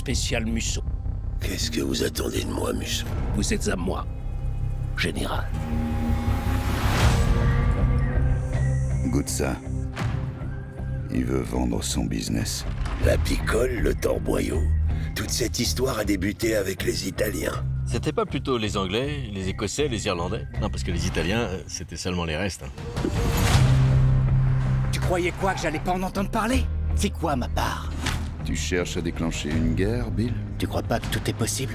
spécial Musso. Qu'est-ce que vous attendez de moi, Musso? Vous êtes à moi, général. Goûte ça. Il veut vendre son business. La picole, le torboyau. Toute cette histoire a débuté avec les Italiens. C'était pas plutôt les Anglais, les Écossais, les Irlandais? Non, parce que les Italiens, c'était seulement les restes. Tu croyais quoi, que j'allais pas en entendre parler? C'est quoi ma part? Tu cherches à déclencher une guerre, Bill? Tu crois pas que tout est possible?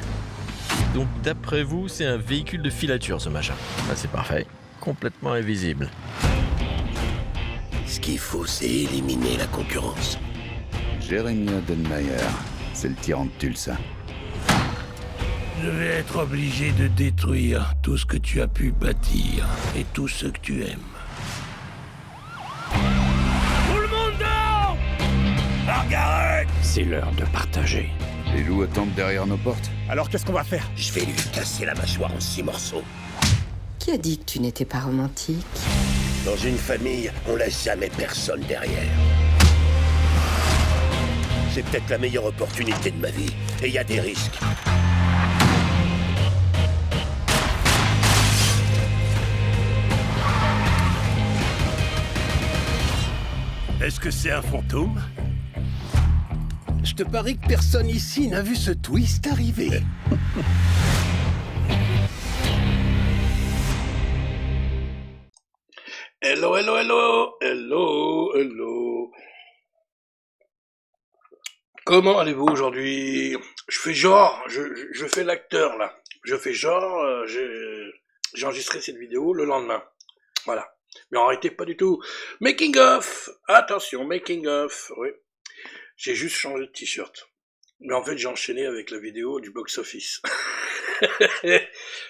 Donc, d'après vous, c'est un véhicule de filature, ce machin. Bah, c'est parfait. Complètement invisible. Ce qu'il faut, c'est éliminer la concurrence. Jeremiah Denmeyer, c'est le tyran de Tulsa. Je vais être obligé de détruire tout ce que tu as pu bâtir et tout ce que tu aimes. Tout le monde dehors! Margaret! C'est l'heure de partager. Les loups attendent derrière nos portes. Alors qu'est-ce qu'on va faire? Je vais lui casser la mâchoire en 6 morceaux. Qui a dit que tu n'étais pas romantique? Dans une famille, on laisse jamais personne derrière. C'est peut-être la meilleure opportunité de ma vie, et il y a des risques. Est-ce que c'est un fantôme? Je te parie que personne ici n'a vu ce twist arriver. Hello, hello, hello, hello, hello. Comment allez-vous aujourd'hui? Je fais genre, je fais l'acteur là. Je fais genre, j'ai enregistré cette vidéo le lendemain. Voilà. Mais en réalité, pas du tout. Making of. Attention, making of. Oui. J'ai juste changé de t-shirt. Mais en fait, j'ai enchaîné avec la vidéo du box-office.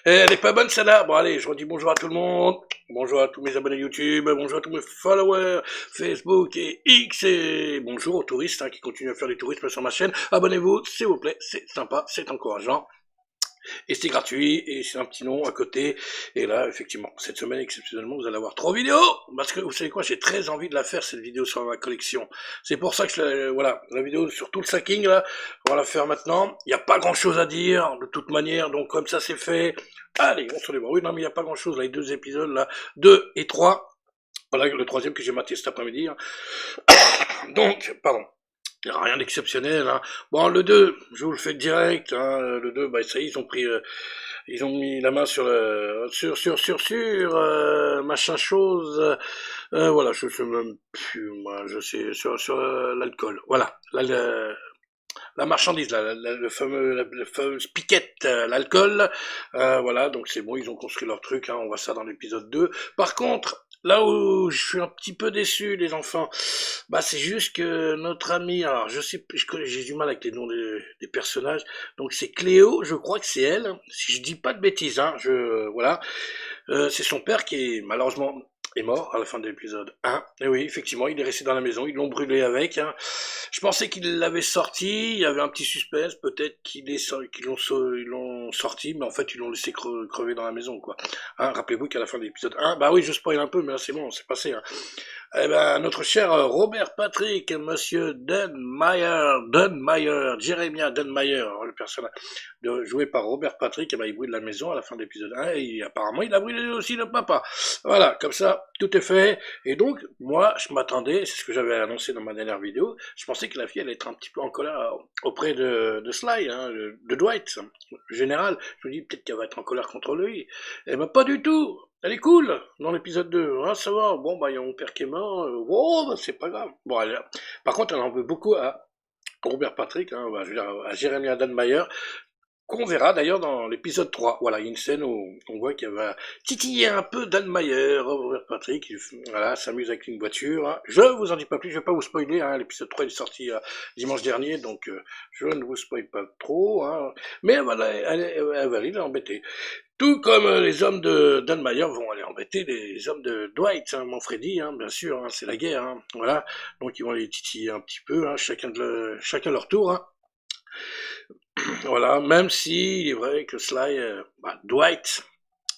Elle est pas bonne celle-là. Bon allez, je redis bonjour à tout le monde. Bonjour à tous mes abonnés YouTube. Bonjour à tous mes followers Facebook et X. Et bonjour aux touristes qui continuent à faire du tourisme sur ma chaîne. Abonnez-vous, s'il vous plaît. C'est sympa, c'est encourageant. Et c'est gratuit, et c'est un petit nom à côté. Et là, effectivement, cette semaine, exceptionnellement, vous allez avoir 3 vidéos. Parce que, vous savez quoi, j'ai très envie de la faire, cette vidéo sur ma collection. C'est pour ça que, voilà, la vidéo sur tout le sacking, là, on va la faire maintenant. Il n'y a pas grand-chose à dire, de toute manière, donc comme ça, c'est fait. Allez, on se les voit. Oui, non, mais il n'y a pas grand-chose, là, les 2 épisodes, là, 2 et 3. Voilà, le 3e que j'ai maté cet après-midi. Donc, pardon. Il n'y a rien d'exceptionnel, hein. Bon, le 2, je vous le fais direct, hein. Le 2, bah, ça y est, ils ont mis la main sur machin chose, voilà, je sais même plus, moi, je sais, sur l'alcool. Voilà. La marchandise, le fameuse piquette, l'alcool, voilà, donc c'est bon, ils ont construit leur truc, hein, on voit ça dans l'épisode 2. Par contre, là où je suis un petit peu déçu, les enfants, bah c'est juste que notre ami, alors je sais, j'ai du mal avec les noms des personnages, donc c'est Cléo, je crois que c'est elle, si je dis pas de bêtises, hein, voilà, c'est son père qui est malheureusement est mort à la fin de l'épisode 1. Et oui, effectivement, il est resté dans la maison, ils l'ont brûlé avec. Hein. Je pensais qu'ils l'avaient sorti, il y avait un petit suspense, peut-être qu'ils l'ont sorti, mais en fait, ils l'ont laissé crever dans la maison, quoi. Hein, rappelez-vous qu'à la fin de l'épisode 1, bah oui, je spoil un peu, mais là, c'est bon, c'est passé. Hein. Eh ben, notre cher Robert Patrick, monsieur Denmeyer, Jeremiah Denmeyer, le personnage joué par Robert Patrick, eh ben, il brûle la maison à la fin de l'épisode 1, et apparemment, il a brûlé aussi le papa. Voilà, comme ça, tout est fait. Et donc, moi, je m'attendais, c'est ce que j'avais annoncé dans ma dernière vidéo, je pensais que la fille allait être un petit peu en colère auprès de Sly, hein, de Dwight, le général. Je me dis, peut-être qu'elle va être en colère contre lui. Eh ben, pas du tout. Elle est cool dans l'épisode 2, hein, ça va, bon bah il y a mon père qui est mort, oh bah c'est pas grave. Bon, par contre elle en veut beaucoup à Robert Patrick, hein, bah, je veux dire à Jeremiah Denmeyer, qu'on verra d'ailleurs dans l'épisode 3. Voilà, il y a une scène où on voit qu'elle va titiller un peu Denmeyer, Robert Patrick, voilà, s'amuse avec une voiture. Hein. Je vous en dis pas plus, je vais pas vous spoiler, hein, l'épisode 3 est sorti dimanche dernier, donc je ne vous spoil pas trop, hein. Mais voilà, elle va aller l'embêter. Tout comme les hommes de Denmeyer vont aller embêter les hommes de Dwight, hein, Manfredi, hein, bien sûr, hein, c'est la guerre, hein, voilà. Donc ils vont les titiller un petit peu, hein, chacun leur tour. Hein. Voilà, même si il est vrai que Sly, Dwight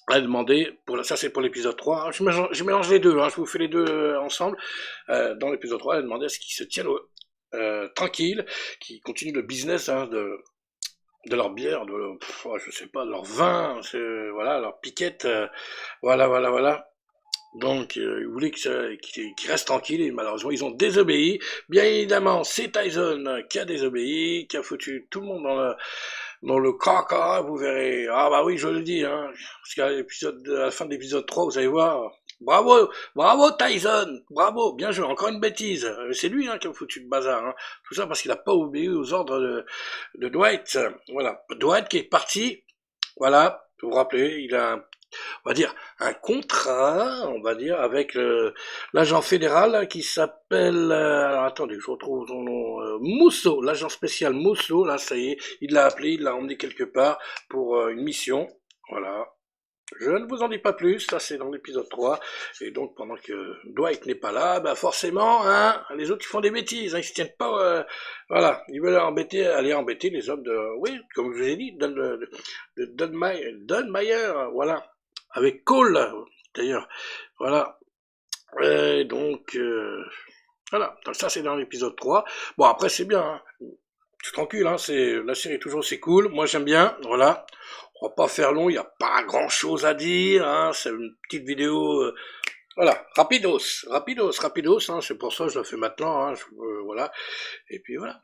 a demandé, ça c'est pour l'épisode 3, hein, je mélange les deux, hein, je vous fais les deux ensemble. Dans l'épisode 3, elle a demandé à ce qu'ils se tiennent tranquilles, qui continuent le business hein, de leur bière, je sais pas, de leur vin, voilà, leur piquette, voilà. Donc, ils voulaient qu'ils restent tranquilles et malheureusement, ils ont désobéi. Bien évidemment, c'est Tyson qui a désobéi, qui a foutu tout le monde dans le caca, vous verrez. Ah bah oui, je le dis, hein, parce qu'à à la fin de l'épisode 3, vous allez voir. Bravo Tyson, bravo, bien joué, encore une bêtise. C'est lui hein, qui a foutu le bazar. Hein. Tout ça parce qu'il n'a pas obéi aux ordres de Dwight. Voilà, Dwight qui est parti, voilà, vous vous rappelez, il a on va dire un contrat, on va dire, avec l'agent fédéral qui s'appelle, attendez, je retrouve son nom, Musso, l'agent spécial Musso, là ça y est, il l'a appelé, il l'a emmené quelque part pour une mission, voilà. Je ne vous en dis pas plus, ça c'est dans l'épisode 3, et donc pendant que Dwight n'est pas là, bah forcément, hein, les autres ils font des bêtises, hein, ils se tiennent pas, voilà, ils veulent aller embêter les hommes oui, comme je vous ai dit, Don Mayer, voilà, avec Cole, d'ailleurs, voilà, et donc, voilà, donc ça c'est dans l'épisode 3, bon après c'est bien, hein. Je suis tranquille, hein, la série est toujours aussi cool, moi j'aime bien, voilà. On va pas faire long, il n'y a pas grand chose à dire, hein, c'est une petite vidéo, voilà, rapidos, hein, c'est pour ça que je la fais maintenant, hein, voilà, et puis voilà.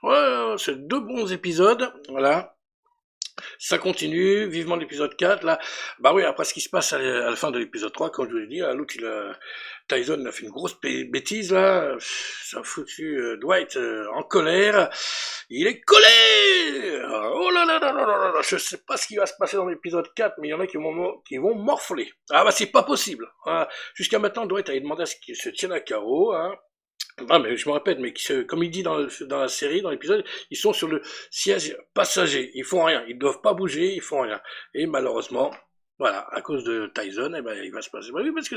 Ouais, c'est 2 bons épisodes, voilà. Ça continue, vivement l'épisode 4, là, bah oui, après ce qui se passe à la fin de l'épisode 3, comme je vous l'ai dit, l'autre, Tyson a fait une grosse bêtise, là, ça a foutu Dwight en colère, il est collé. Oh là là là là là là, je sais pas ce qui va se passer dans l'épisode 4, mais il y en a qui vont morfler. Ah bah c'est pas possible, hein. Jusqu'à maintenant, Dwight a demandé à ce qu'il se tienne à carreau, hein. Ah mais je me répète, mais comme il dit dans la série, dans l'épisode, ils sont sur le siège passager, ils font rien, ils doivent pas bouger, ils font rien. Et malheureusement, voilà, à cause de Tyson, eh ben il va se passer. Bah oui, parce que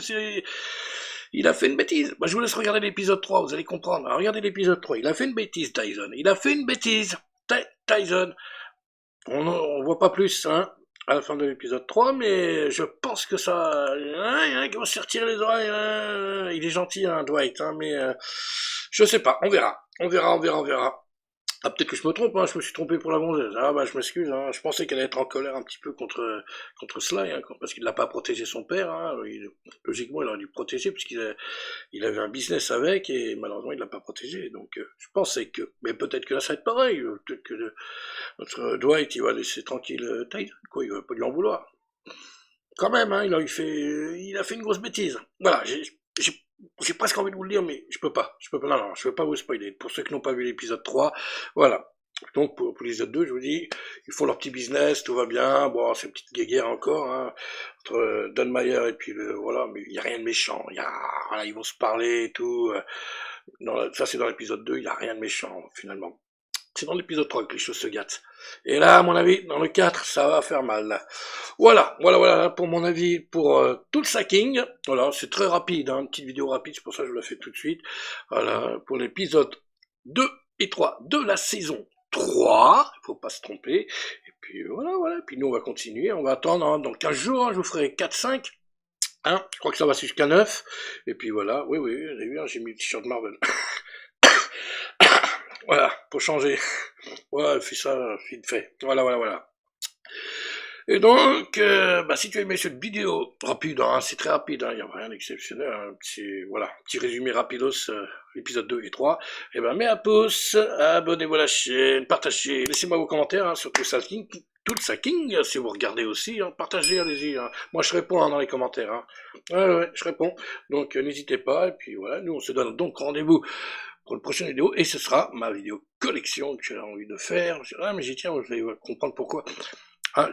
il a fait une bêtise. Bah, je vous laisse regarder l'épisode 3, vous allez comprendre. Alors, regardez l'épisode 3, il a fait une bêtise, Tyson. Il a fait une bêtise, Tyson. On voit pas plus, hein, à la fin de l'épisode 3, mais je pense que ça... Hein, ils vont se retirer les oreilles, hein. Il est gentil, hein, Dwight, hein, mais... je sais pas, on verra. On verra. Ah, peut-être que je me trompe, hein, je me suis trompé pour la vengeuse. Ah bah je m'excuse, hein, je pensais qu'elle allait être en colère un petit peu contre Sly, hein, parce qu'il n'a pas protégé son père, hein, logiquement il aurait dû le protéger, puisqu'il avait un business avec, et malheureusement il l'a pas protégé, donc je pensais que... Mais peut-être que là ça va être pareil, peut-être que notre Dwight il va laisser tranquille Tyson, quoi, il va pas lui en vouloir. Quand même, hein, il a fait une grosse bêtise. Voilà, j'ai presque envie de vous le dire, mais je peux pas, non, je veux pas vous spoiler. Pour ceux qui n'ont pas vu l'épisode 3, voilà. Donc, pour l'épisode 2, je vous dis, ils font leur petit business, tout va bien, bon, c'est une petite guéguerre encore, hein, entre Don Mayer et puis voilà, mais il y a rien de méchant, voilà, ils vont se parler et tout, ça c'est dans l'épisode 2, il y a rien de méchant, finalement. C'est dans l'épisode 3 que les choses se gâtent. Et là, à mon avis, dans le 4, ça va faire mal. Voilà, pour mon avis, pour tout le sacking. Voilà, c'est très rapide, hein, une petite vidéo rapide, c'est pour ça que je la fais tout de suite. Voilà, pour l'épisode 2 et 3 de la saison 3, il faut pas se tromper. Et puis voilà, puis nous on va continuer, on va attendre, hein, dans 15 jours, hein, je vous ferai 4-5. Hein, je crois que ça va jusqu'à 9. Et puis voilà, oui, vous avez vu, hein, j'ai mis le t-shirt Marvel. Voilà, pour changer. Ouais, fais ça, vite fait. Voilà. Et donc, si tu as aimé cette vidéo rapide, hein, c'est très rapide, il n'y a rien d'exceptionnel, hein, petit résumé rapidos, épisode 2 et 3, et mets un pouce, abonnez-vous à la chaîne, partagez, laissez-moi vos commentaires, hein, sur tout le sacking, si vous regardez aussi, hein, partagez, allez-y, hein. Moi je réponds, hein, dans les commentaires, hein. Ouais, je réponds, donc n'hésitez pas, et puis voilà, nous on se donne donc rendez-vous pour une prochaine vidéo, et ce sera ma vidéo collection que j'ai envie de faire. Mais j'y tiens, vous allez comprendre pourquoi. Ah,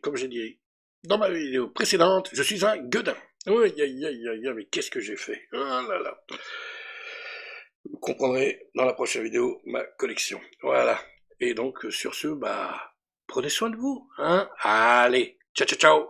comme j'ai dit dans ma vidéo précédente, je suis un gueudin. Oui, mais qu'est-ce que j'ai fait? Oh là là. Vous comprendrez dans la prochaine vidéo ma collection. Voilà. Et donc, sur ce, prenez soin de vous, hein. Allez, ciao.